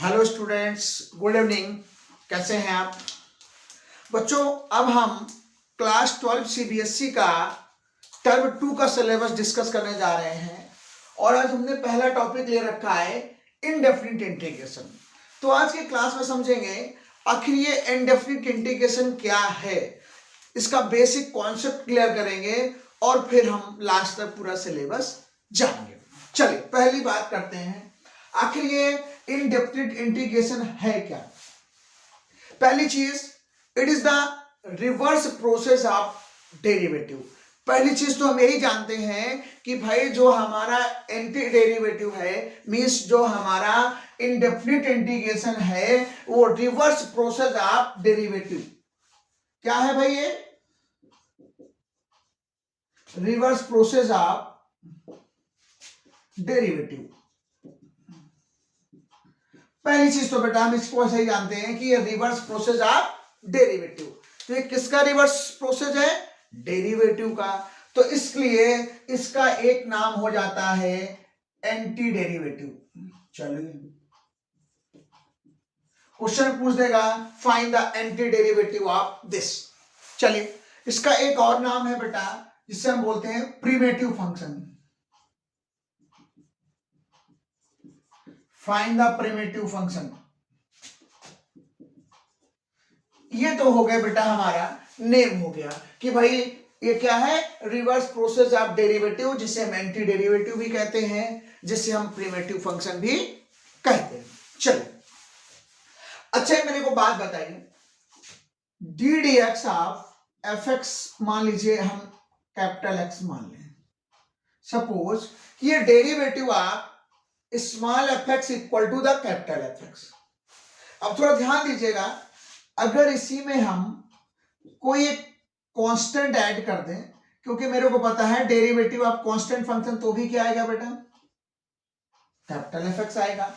Hello students, good evening. कैसे हैं आप बच्चों? अब हम क्लास 12 सीबीएसई का टर्म 2 का सिलेबस डिस्कस करने जा रहे हैं और आज हमने पहला टॉपिक ले रखा है इनडेफिनिट इंटीग्रेशन। तो आज के क्लास में समझेंगे आखिर ये इनडेफिनिट इंटीग्रेशन क्या है, इसका बेसिक कॉन्सेप्ट क्लियर करेंगे और फिर हम लास्ट तक पूरा सिलेबस जानेंगे। चलिए पहली बात करते हैं, आखिर ये इनडेफिनिट इंटीग्रेशन है क्या। पहली चीज, it is the reverse process of derivative. पहली चीज तो हम यही जानते हैं कि भाई जो हमारा एंटी डेरिवेटिव है, मींस जो हमारा इनडेफिनिट इंटीग्रेशन है वो रिवर्स प्रोसेस ऑफ डेरिवेटिव। क्या है भाई ये? Reverse process of derivative. पहली चीज तो बेटा हम इसको ऐसे ही जानते हैं कि ये रिवर्स प्रोसेस ऑफ डेरिवेटिव। तो ये किसका रिवर्स प्रोसेस है? डेरिवेटिव का। तो इसलिए इसका एक नाम हो जाता है एंटी डेरिवेटिव। चलिए क्वेश्चन पूछ देगा find the anti derivative of this. चलिए इसका एक और नाम है बेटा जिससे हम बोलते हैं primitive function. Find the primitive function. ये तो हो गया बेटा हमारा नेम हो गया कि भाई ये क्या है? रिवर्स प्रोसेस ऑफ डेरिवेटिव, जिसे हम एंटी डेरिवेटिव भी कहते हैं, जिसे हम प्रिमिटिव फंक्शन भी कहते हैं। चलिए अच्छा मेरे को बात बताइए, D D X of F X मान लीजिए हम कैपिटल एक्स मान लें। सपोज ये derivative of small F X equal to the capital F X. अब थोड़ा ध्यान दीजिएगा, अगर इसी में हम कोई एक कांस्टेंट ऐड कर दें, क्योंकि मेरे को पता है डेरिवेटिव ऑफ कांस्टेंट फंक्शन तो भी क्या आएगा बेटा? कैपिटल एफ एक्स आएगा,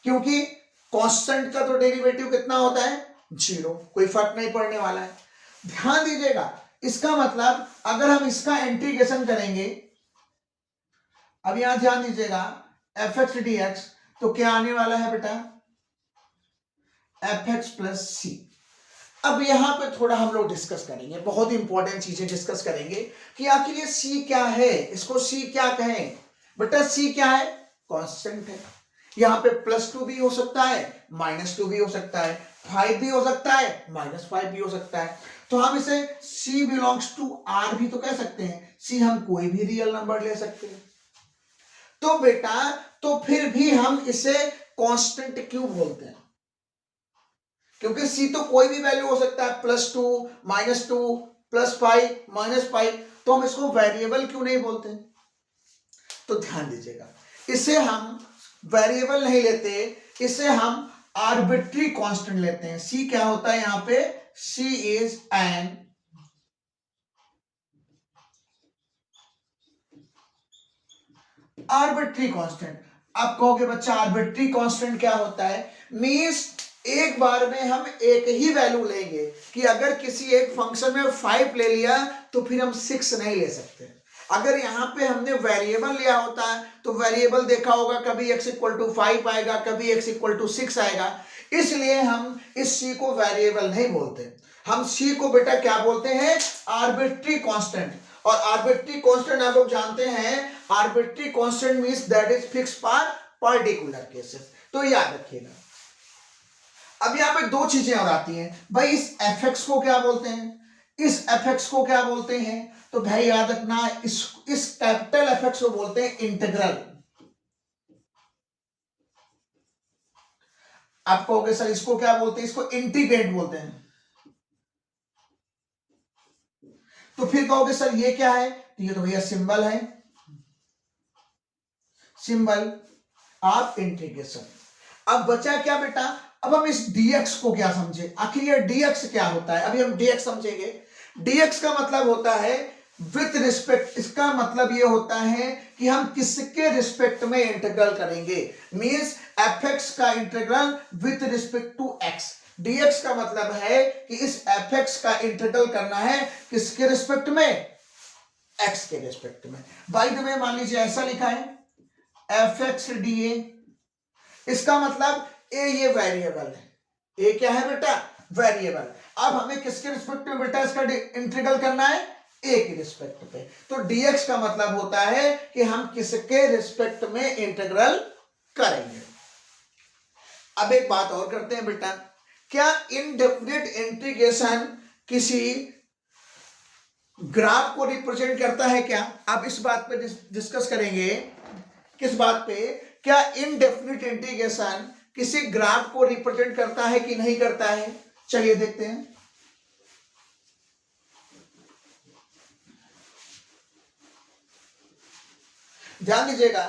क्योंकि कांस्टेंट का तो डेरिवेटिव कितना होता है? 0। कोई फर्क नहीं पड़ने वाला है। ध्यान दीजिएगा, इसका मतलब अगर हम इसका इंटीग्रेशन करेंगे, अब यहां ध्यान दीजिएगा एफ एक्स डी एक्स, तो क्या आने वाला है बेटा? F x plus c. अब यहां पे थोड़ा हम लोग डिस्कस करेंगे, बहुत ही इंपॉर्टेंट चीजें डिस्कस करेंगे कि आखिर ये सी क्या है, इसको सी क्या कहें। बेटा सी क्या है? कांस्टेंट है। यहां पे +2 भी हो सकता है, -2 भी हो सकता है, 5 भी हो सकता है, -5 भी हो सकता है। तो हम इसे C बिलोंग्स टू R भी तो कह सकते हैं। C हम कोई भी रियल नंबर ले सकते हैं। तो बेटा तो फिर भी हम इसे कांस्टेंट क्यों बोलते हैं? क्योंकि C तो कोई भी वैल्यू हो सकता है, +2, -2, +5, -5। तो हम इसको वेरिएबल क्यों नहीं बोलते? तो ध्यान दीजिएगा, इसे हम वेरिएबल नहीं लेते, इसे हम आर्बिट्री कांस्टेंट लेते हैं। C क्या होता है यहां पे? C is an arbitrary constant. आप कहोगे बच्चा आर्बिट्री कांस्टेंट क्या होता है? मींस एक बार में हम एक ही वैल्यू लेंगे, कि अगर किसी एक फंक्शन में 5 ले लिया तो फिर हम 6 नहीं ले सकते। अगर यहां पे हमने वेरिएबल लिया होता है तो वेरिएबल देखा होगा, कभी x इक्वल टू 5 आएगा, कभी x इक्वल टू 6 आएगा। इसलिए हम इस c को वेरिएबल नहीं बोलते, हम c को बेटा क्या बोलते हैं? Arbitrary constant. और आर्बिट्री कांस्टेंट आप लोग जानते हैं, arbitrary constant means that is fixed for particular cases. तो याद रखिएगा। अब यहां पे दो चीजें और आती हैं भाई, इस fx को क्या बोलते हैं, इस fx को क्या बोलते हैं? तो भाई याद रखना, इस कैपिटल fx को बोलते हैं इंटीग्रल। आप कहोगे सर इसको क्या बोलते हैं? इसको इंटीग्रेट बोलते हैं। तो फिर कहोगे सर ये क्या है? तो ये तो भैया सिंबल है, सिंबल ऑफ इंटीग्रेशन। अब बचा क्या बेटा? अब हम इस dx को क्या समझे, आखिर ये dx क्या होता है? अभी हम dx समझेंगे। dx का मतलब होता है विथ रिस्पेक्ट। इसका मतलब ये होता है कि हम किसके रिस्पेक्ट में इंटीग्रल करेंगे, मींस fx का integral with respect to x। dx का मतलब है कि इस fx का इंटीग्रल करना है किसके रिस्पेक्ट में? x के रिस्पेक्ट में। बाय द वे मान लीजिए ऐसा लिखा है fx dA, इसका मतलब ए ये वेरिएबल है, ए क्या है बेटा, वेरिएबल। अब हमें किसके रिस्पेक्ट में बेटा इसका इंटीग्रल करना है, ए के रिस्पेक्ट पे। तो dx का मतलब होता है कि हम किसके रिस्पेक्ट में इंटीग्रल करेंगे। अब एक बात और करते हैं बेटा, क्या इनडेफिनिट इंटीग्रेशन किसी ग्राफ को रिप्रेजेंट करता है क्या? अब इस बात पे डिस्कस करेंगे। किस बात पे? क्या इनडेफिनिट इंटीग्रेशन किसी ग्राफ को रिप्रेजेंट करता है कि नहीं करता है? चलिए देखते हैं। ध्यान दीजिएगा,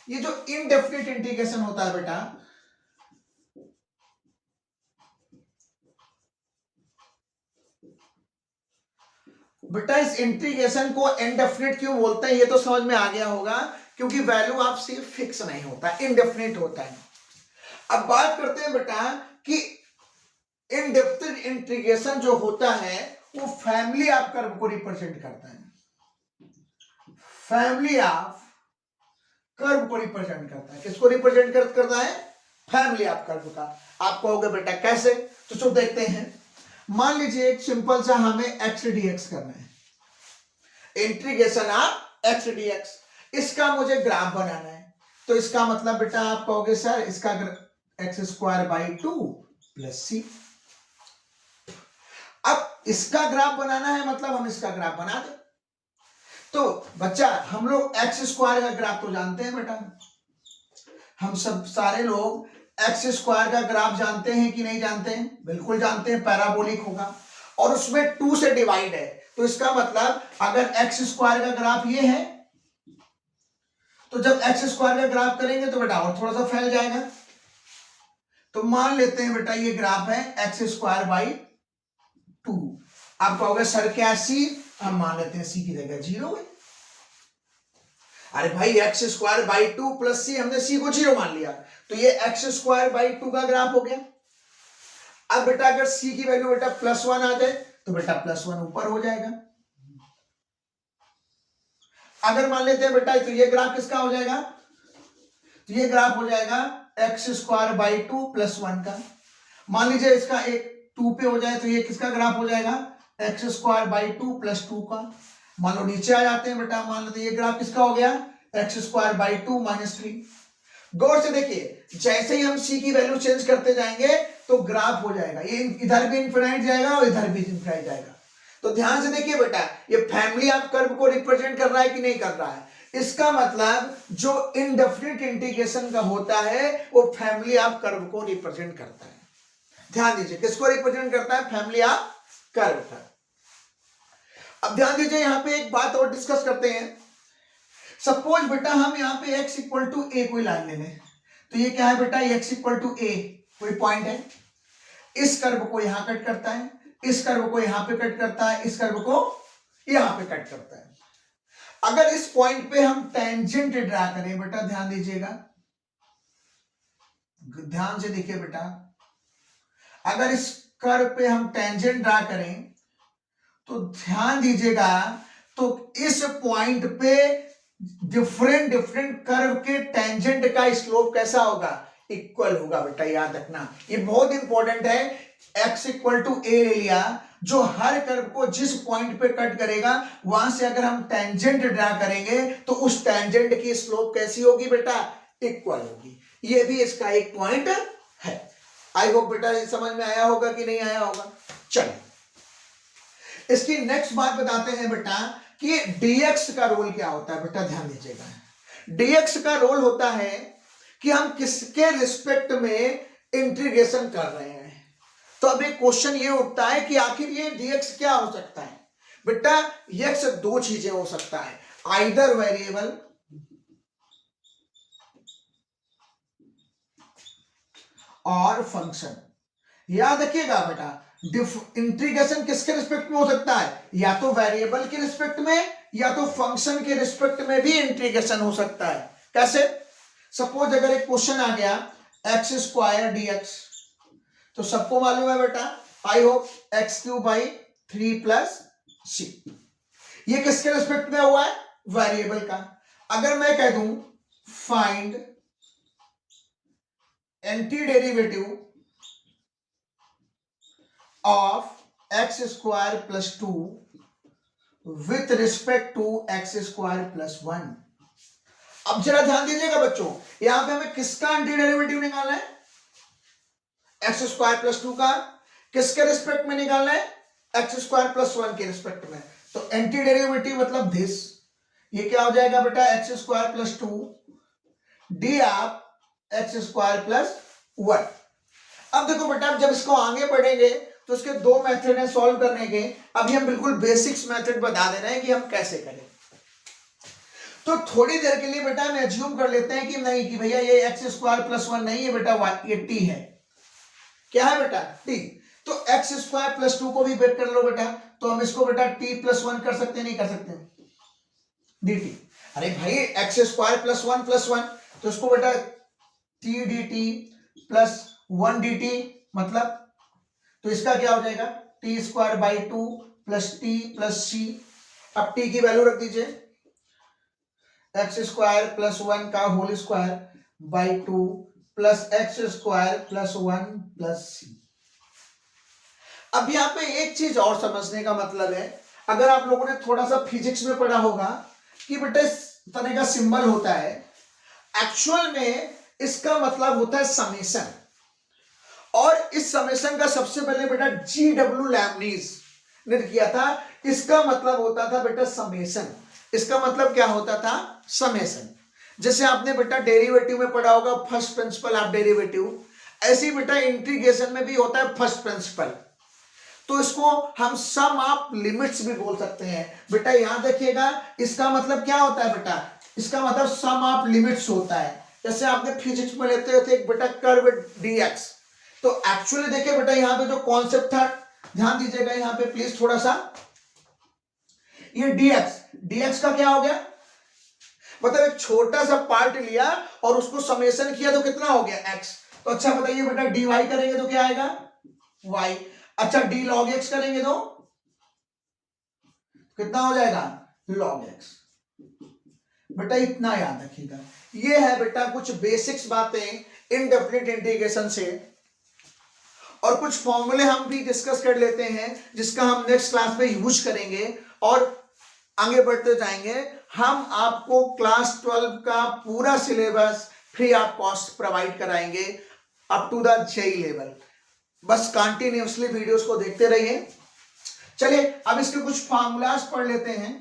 ये जो इनडेफिनिट इंटीग्रेशन होता है बेटा, इस इंटीग्रेशन को इनडेफिनिट क्यों बोलते हैं ये तो समझ में आ गया होगा, क्योंकि वैल्यू आपसे फिक्स नहीं होता, इनडेफिनिट होता है। अब बात करते हैं बेटा कि इनडेफिनिट इंटीग्रेशन जो होता है वो फैमिली ऑफ कर्व को रिप्रेजेंट करता है, फैमिली ऑफ कर्व को रिप्रेजेंट करता है। किसको रिप्रेजेंट करता है? फैमिली ऑफ कर्व का। आप कहोगे बेटा कैसे? तो चलो देखते हैं। मान लीजिए एक सिंपल सा हमें x dx करना है, इंटीग्रेशन ऑफ x dx, इसका मुझे ग्राफ बनाना है। तो इसका मतलब बेटा आप कहोगे सर इसका x square by 2 plus c. अब इसका ग्राफ बनाना है, मतलब हम इसका ग्राफ बना दें। तो बच्चा हम लोग एक्स स्क्वायर का ग्राफ तो जानते हैं बेटा, हम सब सारे लोग एक्स स्क्वायर का ग्राफ जानते हैं कि नहीं जानते हैं? बिल्कुल जानते हैं, पैराबोलिक होगा और उसमें 2 से डिवाइड है। तो इसका मतलब अगर एक्स स्क्वायर का ग्राफ ये है, तो जब एक्स स्क्वायर का ग्राफ करेंगे तो बेटा और थोड़ा सा फैल जाएगा। तो मान लेते हैं बेटा ये ग्राफ है एक्स स्क्वायर बाई 2। आप कहोगे सर क्या सी? हम मान लेते हैं सी की जगह 0 है। अरे भाई एक्स स्क्वायर बाई 2 प्लस सी, हमने सी को 0 मान लिया, तो ये एक्स स्क्वायर बाई 2 का ग्राफ हो गया। अब बेटा अगर सी की वैल्यू बेटा +1 आ जाए तो बेटा +1 ऊपर हो जाएगा। अगर मान लेते हैं बेटा तो ये ग्राफ किसका हो जाएगा? तो ये ग्राफ हो जाएगा एक्स स्क्वायर बाई 2 प्लस 1 का। मान लीजिए इसका एक 2 पे हो जाए तो ये किसका ग्राफ हो जाएगा? एक्स स्क्वायर बाई 2 प्लस 2 का। मान लो नीचे आ जाते हैं बेटा, मान लेते ये ग्राफ किसका हो गया? X square by 2 minus 3। गौर से देखिए, जैसे ही हम सी की वैल्यू चेंज करते जाएंगे तो ग्राफ हो जाएगा, ये इधर भी इनफिनाइट जाएगा और इधर भी इनफिनाइट जाएगा। तो ध्यान से देखिए बेटा, ये फैमिली ऑफ कर्व को रिप्रेजेंट कर रहा है कि नहीं कर रहा है? इसका मतलब जो इनडेफिनिट इंटीग्रेशन का होता है वो फैमिली ऑफ कर्व को रिप्रेजेंट करता है। ध्यान दीजिए, किसको रिप्रेजेंट करता है? फैमिली ऑफ कर्व का। अब ध्यान दीजिए, यहां पे एक बात और डिस्कस करते हैं। सपोज बेटा हम यहाँ पे x इक्वल टू ए कोई लाइन ले लें, तो ये क्या है बेटा? x इक्वल टू ए कोई पॉइंट है, इस कर्व को यहां कट करता है, इस कर्व को यहां पे कट करता है, इस कर्व को यहां पे कट करता है। अगर इस पॉइंट पे हम टेंजेंट ड्रा करें बेटा, ध्यान दीजिएगा, ध्यान से देखिए बेटा, अगर इस कर्व पे हम टेंजेंट ड्रा करें तो ध्यान दीजिएगा, तो इस पॉइंट पे डिफरेंट कर्व के टेंजेंट का स्लोप कैसा होगा? इक्वल होगा बेटा, याद रखना, ये बहुत इंपॉर्टेंट है। x इक्वल टू ए ले लिया, जो हर कर्व को जिस पॉइंट पे कट करेगा वहां से अगर हम टेंजेंट ड्रा करेंगे तो उस टेंजेंट की स्लोप कैसी होगी बेटा? इक्वल होगी। ये भी इसका एक पॉइंट है। आई होप बेटा ये समझ में आया होगा कि नहीं आया होगा। चलिए इसकी नेक्स्ट बात बताते हैं बेटा कि dx का रोल क्या होता है बेटा, ध्यान दीजिएगा। dx का रोल होता है कि हम किसके रिस्पेक्ट में इंटीग्रेशन कर रहे हैं। तो अब एक क्वेश्चन ये उठता है कि आखिर ये dx क्या हो सकता है बेटा? x दो चीजें हो सकता है, आइदर वेरिएबल और फंक्शन। याद रखिएगा बेटा, इंटीग्रेशन किसके रिस्पेक्ट में हो सकता है? या तो वेरिएबल के रिस्पेक्ट में या तो फंक्शन के रिस्पेक्ट में भी इंटीग्रेशन हो सकता है। कैसे? सपोज अगर एक क्वेश्चन आ गया एक्स स्क्वायर dx, तो सबको मालूम है बेटा, I hope, x cube by 3 plus c. ये किसके रिस्पेक्ट में हुआ है? वेरिएबल का। अगर मैं कह दूं find anti derivative of X square plus two with respect to X square plus one. अब जरा ध्यान दीजिएगा बच्चों, यहां पे हमें किसका एंटी डेरिवेटिव निकालना है? एक्स स्क्वायर प्लस टू का। किसके रिस्पेक्ट में निकालना है? एक्स स्क्वायर प्लस वन के रिस्पेक्ट में। तो एंटी डेरिवेटिव मतलब दिस, ये क्या हो जाएगा बेटा? X square plus to D आप एक्स स्क्वायर प्लस वन। अब देखो बेटा, जब इसको आगे बढ़ेंगे तो इसके दो मेथड हैं सॉल्व करने के। अभी हम बिल्कुल बेसिक्स मेथड बता दे रहे हैं कि हम कैसे करें। तो थोड़ी देर के लिए बेटा हम एज्यूम कर लेते हैं कि नहीं, कि भैया ये एक्स स्क्वायर प्लस वन नहीं है बेटा, ये टी है। क्या है बेटा? टी। तो एक्स स्क्वायर प्लस टू को भी बेट कर लो बेटा, तो हम इसको बेटा टी प्लस वन कर सकते हैं, नहीं कर सकते? D t. अरे भाई एक्स स्क्वायर प्लस वन, तो इसको बेटा t d t plus one d t, मतलब तो इसका क्या हो जाएगा? T square by two plus t plus c. अब टी की वैल्यू रख दीजिए, एक्स स्क्वायर प्लस वन का whole square by two plus x square plus one plus c. अब यहां पे एक चीज और समझने का मतलब है, अगर आप लोगों ने थोड़ा सा फिजिक्स में पढ़ा होगा कि बेटा इस तरह का सिंबल होता है, एक्चुअल में इसका मतलब होता है समेशन। और इस समेशन का सबसे पहले बेटा जी डब्ल्यू लैमनीज ने किया था। इसका मतलब होता था बेटा समेशन। इसका मतलब क्या होता था? समेशन। जैसे आपने बेटा डेरिवेटिव में पढ़ा होगा फर्स्ट प्रिंसिपल ऑफ डेरिवेटिव, ऐसे ही बेटा इंटीग्रेशन में भी होता है फर्स्ट प्रिंसिपल। तो इसको हम सम ऑफ लिमिट्स भी बोल सकते हैं बेटा। यहां देखिएगा, इसका मतलब क्या होता है बेटा? इसका मतलब सम ऑफ लिमिट्स होता है। जैसे आपने फिजिक्स में लेते थे एक बेटा कर्व डीएक्स, तो एक्चुअली देखिए बेटा यहां पे जो कॉन्सेप्ट था, ध्यान दीजिएगा यहां पे प्लीज थोड़ा सा। ये डीएक्स का क्या हो गया? मतलब एक छोटा सा पार्ट लिया और उसको समेशन किया तो कितना हो गया? एक्स। तो अच्छा बताइए बेटा, डी वाई करेंगे तो क्या आएगा? वाई। अच्छा डी लॉग एक्स करेंगे तो कितना हो जाएगा? Log x. बेटा इतना याद रखिएगा। ये है बेटा कुछ बेसिक्स बातें इनडेफिनिट इंटीग्रेशन से, और कुछ फॉर्मूले हम भी डिस्कस कर लेते हैं जिसका हम नेक्स्ट क्लास में यूज करेंगे और आगे बढ़ते जाएंगे। हम आपको क्लास 12 का पूरा syllabus free of cost provide कराएंगे up to the JEE level. बस कंटिन्यूअसली वीडियोस को देखते रहिए। चलिए अब इसके कुछ फार्मूलास पढ़ लेते हैं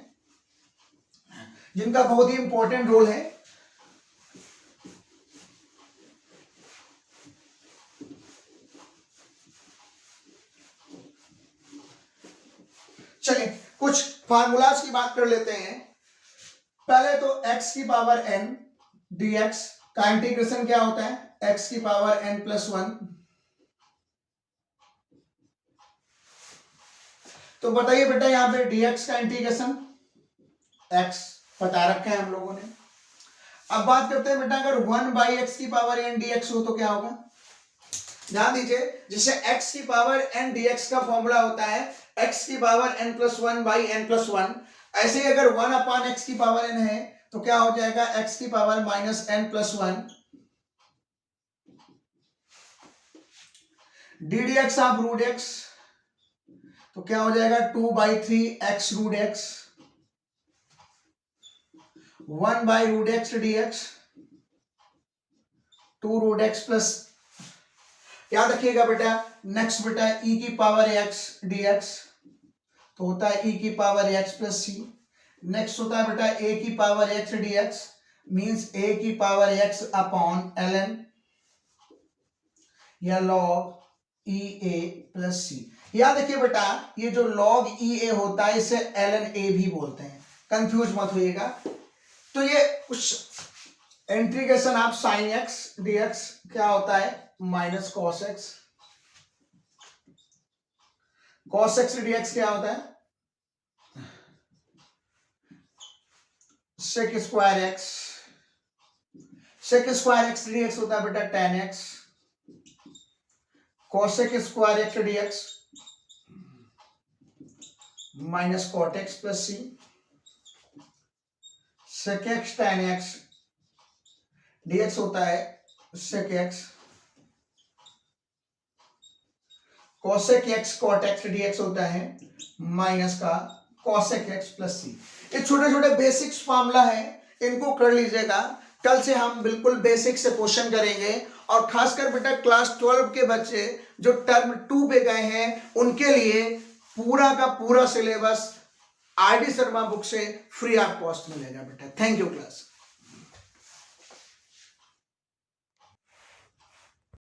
जिनका बहुत ही इंपॉर्टेंट रोल है। चलिए कुछ फार्मूलास की बात कर लेते हैं। पहले तो x की पावर n dx का इंटीग्रेशन क्या होता है? x की पावर n प्लस वन। तो बताइए बेटा यहां पे dx का इंटीग्रेशन x बता रखा है हम लोगों ने। अब बात करते हैं बेटा, अगर 1 बाई एक्स की पावर n dx हो तो क्या होगा? ध्यान दीजिए, जैसे x की पावर n dx का फॉर्मूला होता है x की power n plus one by n plus one, ऐसे ही अगर 1 अपान x की पावर n है तो क्या हो जाएगा? x की पावर minus n plus one D D X of root X, तो क्या हो जाएगा? 2 by three X root X 1 by root X D X 2 root X plus, याद रखिएगा बेटा। नेक्स्ट बेटा e की पावर x dx, तो होता है e की पावर x प्लस सी। नेक्स्ट होता है बेटा a की power x dx, means a की पावर x अपॉन ln या log e a प्लस सी। याद रखिए बेटा, ये जो log e a होता है इसे ln a भी बोलते हैं, कंफ्यूज मत होइएगा। तो ये कुछ integration of sine x dx क्या होता है? Minus cos x. Cos x dx क्या होता है? Sec square x. Sec square x dx होता है बेटा tan x. Cosec square x dx minus cot x plus c. Sec x tan x dx होता है sec x cosec x cot x dx होता है माइनस का cosec x plus c. ये छोटे छोटे बेसिक्स फार्मूला है, इनको कर लीजिएगा। कल से हम बिल्कुल बेसिक से क्वेश्चन करेंगे, और खासकर बेटा क्लास 12 के बच्चे जो टर्म 2 पे गए हैं उनके लिए पूरा का पूरा सिलेबस आरडी शर्मा बुक से फ्री ऑफ कॉस्ट मिलेगा बेटा। Thank you class.